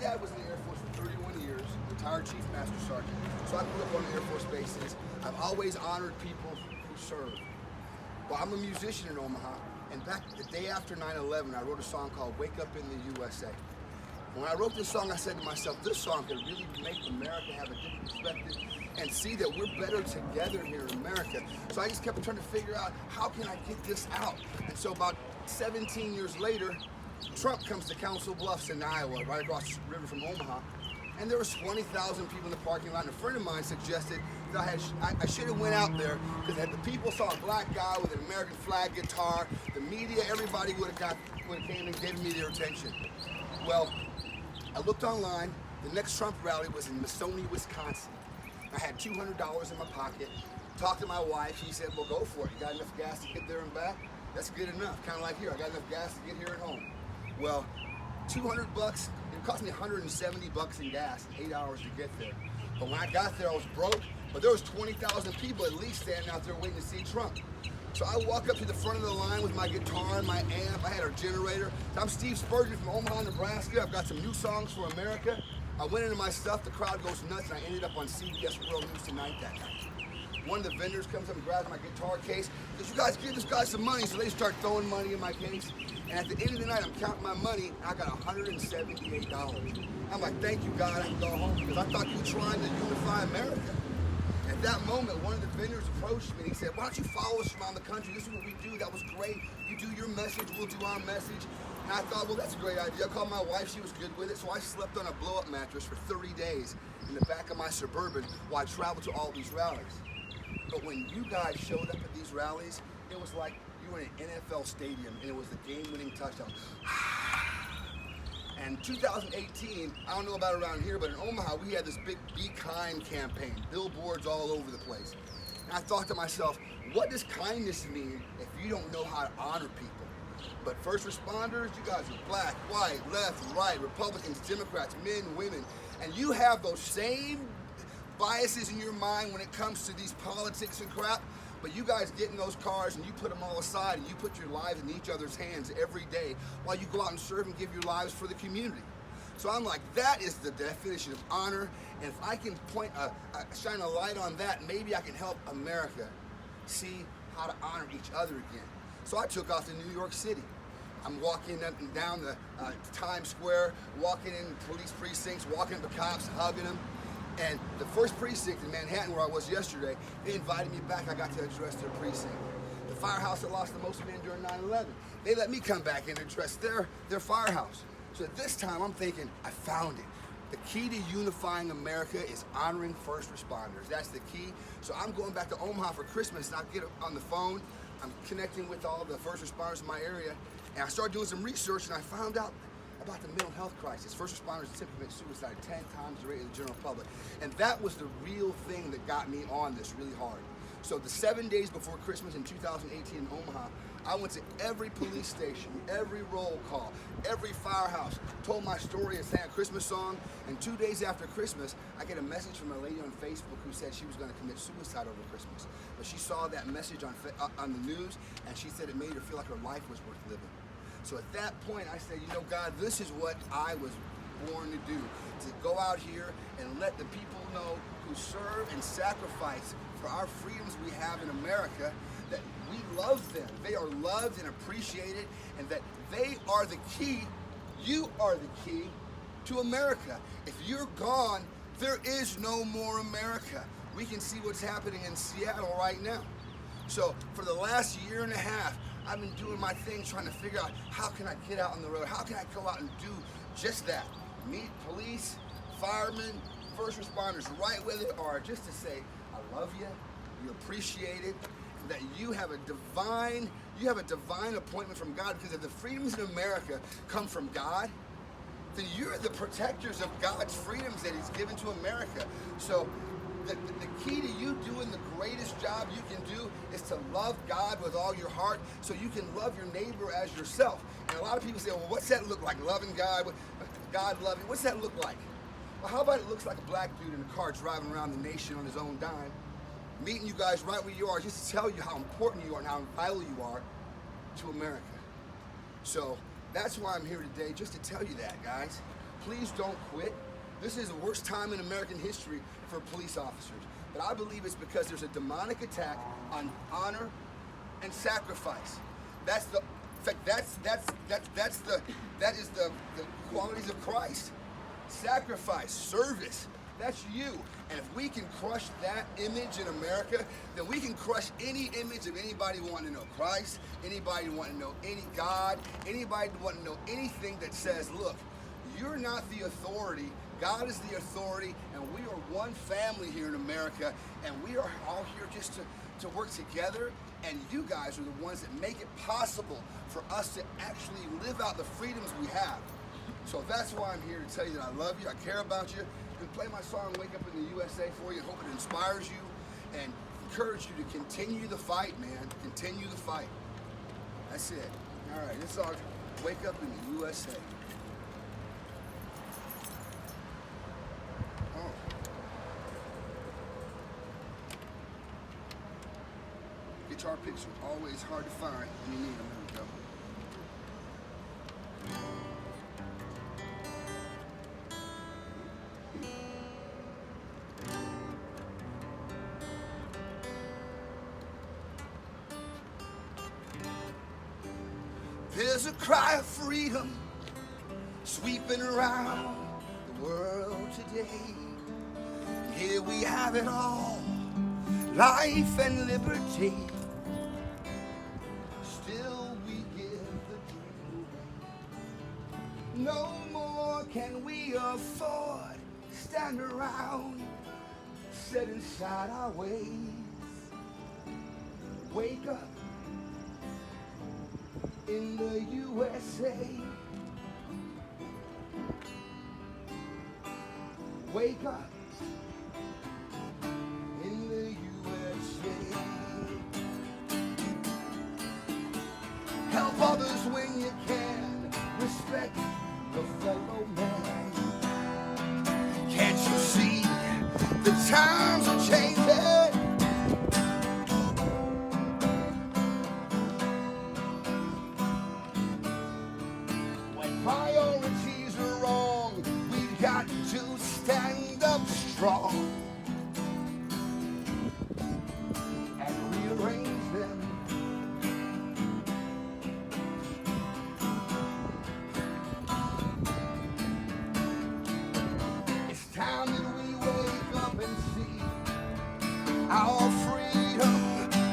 dad was in the Air Force for 31 years, retired Chief Master Sergeant. So I grew up on the Air Force bases. I've always honored people who serve. Well, I'm a musician in Omaha, and back the day after 9/11, I wrote a song called Wake Up in the USA. When I wrote this song, I said to myself, this song could really make America have a different perspective and see that we're better together here in America. So I just kept trying to figure out, how can I get this out? And so about 17 years later, Trump comes to Council Bluffs in Iowa, right across the river from Omaha, and there was 20,000 people in the parking lot, and a friend of mine suggested that I should have went out there, because if the people saw a black guy with an American flag guitar, the media, everybody would have came and given me their attention. Well, I looked online. The next Trump rally was in Masoni, Wisconsin. I had $200 in my pocket. Talked to my wife. She said, well, go for it. You got enough gas to get there and back? That's good enough. Kind of like here. I got enough gas to get here and home. Well, 200 bucks. It cost me 170 bucks in gas in 8 hours to get there. But when I got there, I was broke. But there was 20,000 people at least standing out there waiting to see Trump. So I walk up to the front of the line with my guitar and my amp. I had our generator. I'm Steve Spurgeon from Omaha, Nebraska. I've got some new songs for America. I went into my stuff. The crowd goes nuts, and I ended up on CBS World News Tonight that night. One of the vendors comes up and grabs my guitar case. He goes, you guys give this guy some money. So they start throwing money in my case. And at the end of the night, I'm counting my money. I got $178. I'm like, thank you, God. I can go home, because I thought you were trying to unify America. At that moment, one of the vendors approached me and he said, why don't you follow us around the country? This is what we do. That was great. You do your message, we'll do our message. And I thought, well, that's a great idea. I called my wife. She was good with it. So I slept on a blow-up mattress for 30 days in the back of my Suburban while I traveled to all these rallies. But when you guys showed up at these rallies, it was like you were in an NFL stadium and it was the game-winning touchdown. And 2018, I don't know about around here, but in Omaha, we had this big Be Kind campaign, billboards all over the place. And I thought to myself, what does kindness mean if you don't know how to honor people? But first responders, you guys are black, white, left, right, Republicans, Democrats, men, women, and you have those same biases in your mind when it comes to these politics and crap. But you guys get in those cars and you put them all aside and you put your lives in each other's hands every day while you go out and serve and give your lives for the community. So I'm like, that is the definition of honor. And if I can shine a light on that, maybe I can help America see how to honor each other again. So I took off to New York City. I'm walking up and down the Times Square, walking in police precincts, walking up to cops, hugging them. And the first precinct in Manhattan, where I was yesterday, they invited me back. I got to address their precinct. The firehouse that lost the most men during 9/11, they let me come back and address their firehouse. So at this time, I'm thinking, I found it. The key to unifying America is honoring first responders. That's the key. So I'm going back to Omaha for Christmas, and I get on the phone. I'm connecting with all the first responders in my area, and I started doing some research, and I found out about the mental health crisis. First responders typically commit suicide 10 times the rate of the general public. And that was the real thing that got me on this really hard. So the 7 days before Christmas in 2018 in Omaha, I went to every police station, every roll call, every firehouse, told my story and sang a Christmas song. And 2 days after Christmas, I get a message from a lady on Facebook who said she was going to commit suicide over Christmas. But she saw that message on the news, and she said it made her feel like her life was worth living. So at that point, I said, you know, God, this is what I was born to do, to go out here and let the people know who serve and sacrifice for our freedoms we have in America, that we love them. They are loved and appreciated, and that they are the key, you are the key to America. If you're gone, there is no more America. We can see what's happening in Seattle right now. So for the last year and a half, I've been doing my thing, trying to figure out how can I get out on the road? How can I go out and do just that? Meet police, firemen, first responders right where they are, just to say, I love you, you appreciate it, and that you have a divine appointment from God, because if the freedoms in America come from God, then you're the protectors of God's freedoms that He's given to America. So the key to you doing the greatest job you can do is to love God with all your heart, so you can love your neighbor as yourself. And a lot of people say, well, what's that look like, loving God, God loving? What's that look like? Well, how about it looks like a black dude in a car driving around the nation on his own dime, meeting you guys right where you are, just to tell you how important you are and how vital you are to America. So that's why I'm here today, just to tell you that, guys. Please don't quit. This is the worst time in American history for police officers. But I believe it's because there's a demonic attack on honor and sacrifice. That's the, in fact, that is the qualities of Christ. Sacrifice, service. That's you. And if we can crush that image in America, then we can crush any image of anybody wanting to know Christ, anybody wanting to know any God, anybody wanting to know anything that says, look, you're not the authority. God is the authority, and we are one family here in America, and we are all here just to work together, and you guys are the ones that make it possible for us to actually live out the freedoms we have. So that's why I'm here to tell you that I love you, I care about you. I can play my song Wake Up in the USA for you. I hope it inspires you and encourage you to continue the fight, man. Continue the fight. That's it. All right, this song, Wake Up in the USA. Guitar picks are always hard to find when you need them. There we go. There's a cry of freedom sweeping around the world today. Here we have it all, life and liberty. No more can we afford to stand around, set inside our ways. Wake up in the USA. Wake up in the USA. Help others when you can. Respect your fellow man. Can't you see the times are changing? When priorities are wrong, we've got to stand up strong and rearrange them. Time that we wake up and see our freedom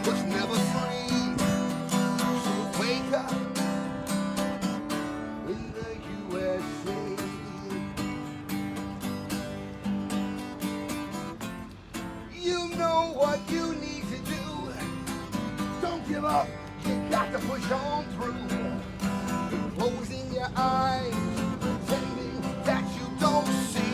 was never free. So wake up in the USA. You know what you need to do. Don't give up. You got to push on through. Closing your eyes, pretending that you don't see.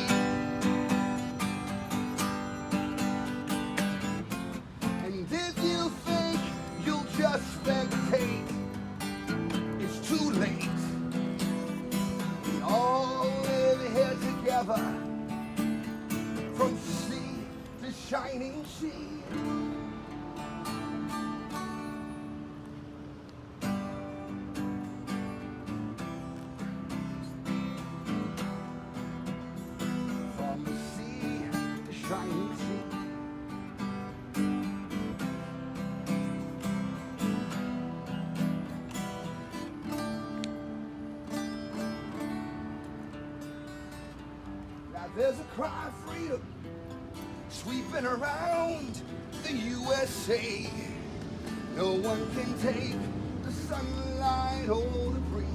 Spectate, it's too late. We all live here together, from sea to shining sea. From the sea to shining sea. There's a cry of freedom sweeping around the USA. No one can take the sunlight or the breeze.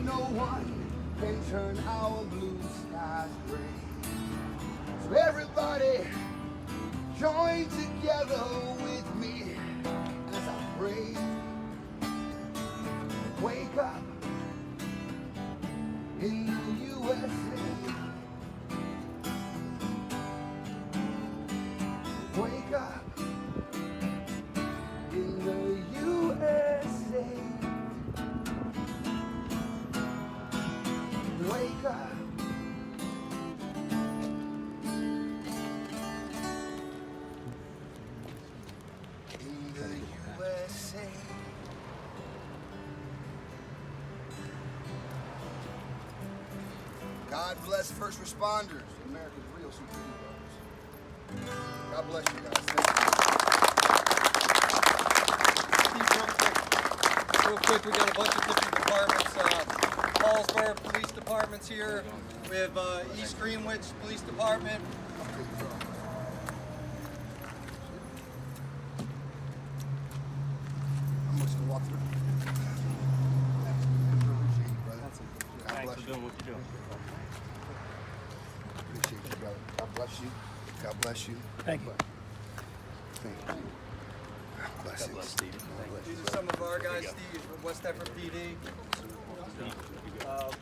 No one can turn our blue skies gray. So everybody join together with me as I pray. Wake up in the USA. Wake up in the USA. Wake up. In the USA. God bless first responders, America's real superheroes. God bless you guys. Thank you. Real quick, we got a bunch of different departments. Paulsboro Police Department's here. We have East Greenwich Police Department. I'm just gonna walk through. Thanks for doing what you're doing. Appreciate you, brother. God bless you. God bless you. Thank you. Thank you. God bless you. Steve. These are some of our guys, Steve, from West Deptford PD.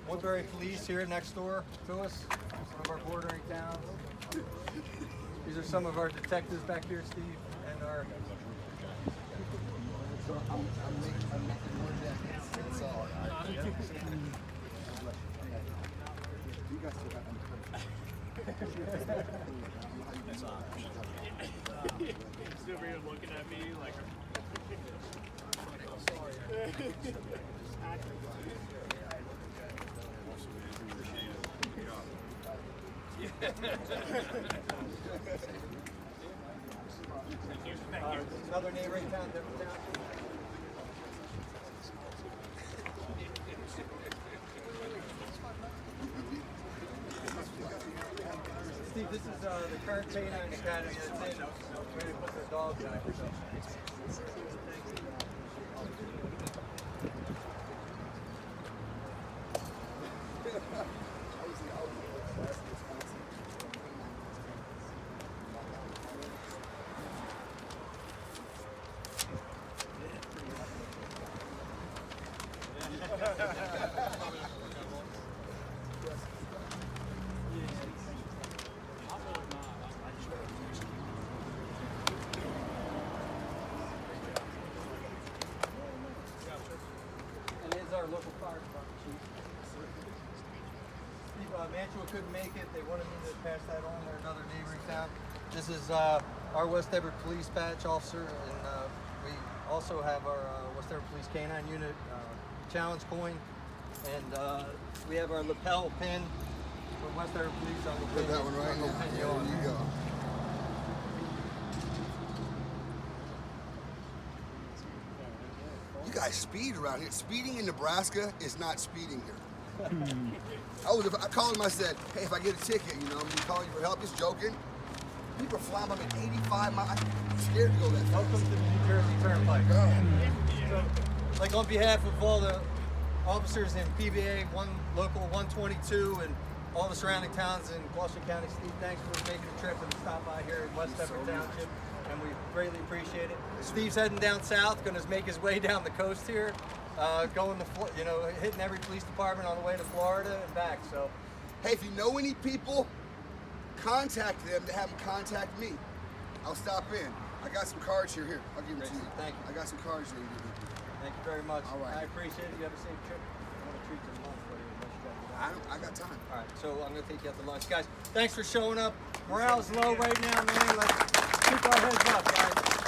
Woodbury Police here next door to us, some of our bordering towns. These are some of our detectives back here, Steve, and our... I'm making more jackets. That's all. You guys still have Still over here looking at me like. Another neighboring town, different town. Steve, this is the current canine academy that's in, where they put their dogs out. And here's our local fire department chief. Steve, Mantua couldn't make it. They wanted me to pass that on. They're another neighboring town. This is our West Deptford Police Patch officer, and we also have our West Deptford Police Canine Unit challenge coin, and we have our lapel pin from West Deptford Police on the Put that one right now. There you go. You guys speed around here. Speeding in Nebraska is not speeding here. I called him. I said, "Hey, if I get a ticket, I'm gonna call you for help." Just joking. People are flying up at 85 miles. I'm scared to go that fast. Welcome to the New Jersey Turnpike. God. So, like on behalf of all the officers in PBA, local 122, and all the surrounding towns in Gloucester County, Steve, thanks for making the trip and stop by here in West Deptford Township, and we greatly appreciate it. Steve's heading down south, going to make his way down the coast here, going to, hitting every police department on the way to Florida and back. So, Hey, if you know any people, contact them to have them contact me. I'll stop in. I got some cards here. Here, I'll give them to you. Thank you. I got some cards here. Thank you very much. All right. I appreciate it. You have a safe trip. I want to treat you to lunch for you. I got time. All right, so I'm going to take you out to lunch. Guys, thanks for showing up. Morale's low right now, man. Let's keep our heads up, guys.